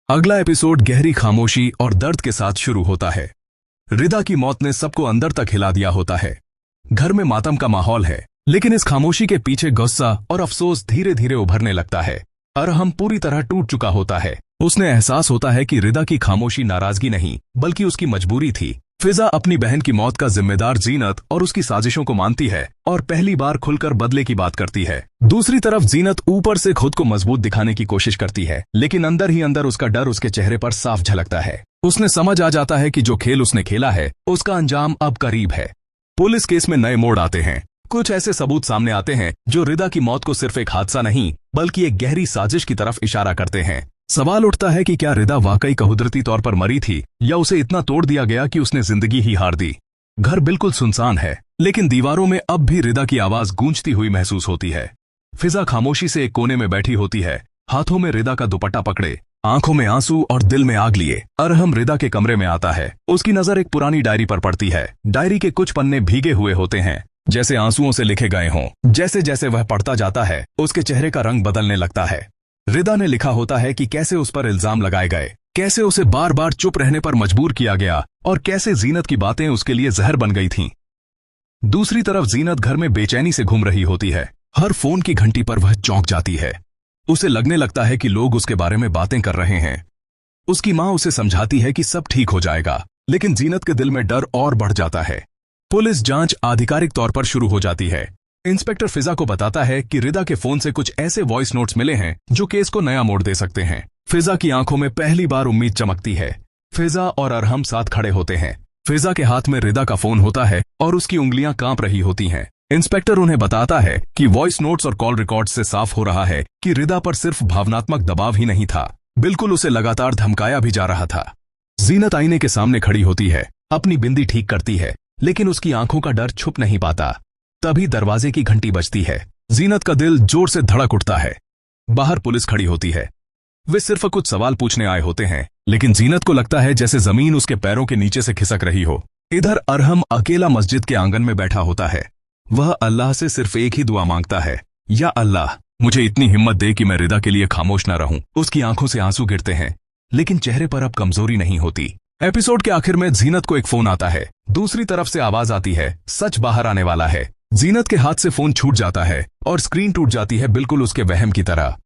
अगला एपिसोड गहरी खामोशी और दर्द के साथ शुरू होता है। रिदा की मौत ने सबको अंदर तक हिला दिया होता है। घर में मातम का माहौल है, लेकिन इस खामोशी के पीछे गुस्सा और अफसोस धीरे धीरे उभरने लगता है। अरहम पूरी तरह टूट चुका होता है। उसने एहसास होता है कि रिदा की खामोशी नाराजगी नहीं बल्कि उसकी मजबूरी थी। फिजा अपनी बहन की मौत का जिम्मेदार जीनत और उसकी साजिशों को मानती है और पहली बार खुलकर बदले की बात करती है। दूसरी तरफ जीनत ऊपर से खुद को मजबूत दिखाने की कोशिश करती है, लेकिन अंदर ही अंदर उसका डर उसके चेहरे पर साफ झलकता है। उसने समझ आ जाता है कि जो खेल उसने खेला है उसका अंजाम अब करीब है। पुलिस केस में नए मोड़ आते हैं। कुछ ऐसे सबूत सामने आते हैं जो रिदा की मौत को सिर्फ एक हादसा नहीं बल्कि एक गहरी साजिश की तरफ इशारा करते हैं। सवाल उठता है कि क्या रिदा वाकई कुदरती तौर पर मरी थी या उसे इतना तोड़ दिया गया कि उसने जिंदगी ही हार दी। घर बिल्कुल सुनसान है, लेकिन दीवारों में अब भी रिदा की आवाज गूंजती हुई महसूस होती है। फिजा खामोशी से एक कोने में बैठी होती है, हाथों में रिदा का दुपट्टा पकड़े, आंखों में आंसू और दिल में आग लिए। अरहम रिदा के कमरे में आता है। उसकी नजर एक पुरानी डायरी पर पड़ती है। डायरी के कुछ पन्ने भीगे हुए होते हैं, जैसे आंसुओं से लिखे गए हों। जैसे जैसे वह पढ़ता जाता है उसके चेहरे का रंग बदलने लगता है। रिदा ने लिखा होता है कि कैसे उस पर इल्जाम लगाए गए, कैसे उसे बार बार चुप रहने पर मजबूर किया गया और कैसे जीनत की बातें उसके लिए जहर बन गई थीं। दूसरी तरफ जीनत घर में बेचैनी से घूम रही होती है। हर फोन की घंटी पर वह चौंक जाती है। उसे लगने लगता है कि लोग उसके बारे में बातें कर रहे हैं। उसकी माँ उसे समझाती है कि सब ठीक हो जाएगा, लेकिन जीनत के दिल में डर और बढ़ जाता है। पुलिस जांच आधिकारिक तौर पर शुरू हो जाती है। इंस्पेक्टर फिजा को बताता है कि रिदा के फोन से कुछ ऐसे वॉइस नोट्स मिले हैं जो केस को नया मोड़ दे सकते हैं। फिजा की आंखों में पहली बार उम्मीद चमकती है। फिजा और अरहम साथ खड़े होते हैं। फिजा के हाथ में रिदा का फोन होता है और उसकी उंगलियां कांप रही होती हैं। इंस्पेक्टर उन्हें बताता है कि वॉइस नोट्स और कॉल रिकॉर्ड से साफ हो रहा है कि रिदा पर सिर्फ भावनात्मक दबाव ही नहीं था, बिल्कुल उसे लगातार धमकाया भी जा रहा था। जीनत आईने के सामने खड़ी होती है, अपनी बिंदी ठीक करती है, लेकिन उसकी आंखों का डर छुप नहीं पाता। तभी दरवाजे की घंटी बजती है। जीनत का दिल जोर से धड़क उठता है। बाहर पुलिस खड़ी होती है। वे सिर्फ कुछ सवाल पूछने आए होते हैं, लेकिन जीनत को लगता है जैसे जमीन उसके पैरों के नीचे से खिसक रही हो। इधर अरहम अकेला मस्जिद के आंगन में बैठा होता है। वह अल्लाह से सिर्फ एक ही दुआ मांगता है, या अल्लाह मुझे इतनी हिम्मत दे कि मैं रिदा के लिए खामोश न रहूं। उसकी आंखों से आंसू गिरते हैं, लेकिन चेहरे पर अब कमजोरी नहीं होती। एपिसोड के आखिर में जीनत को एक फोन आता है। दूसरी तरफ से आवाज आती है, सच बाहर आने वाला है। जीनत के हाथ से फोन छूट जाता है और स्क्रीन टूट जाती है, बिल्कुल उसके वहम की तरह।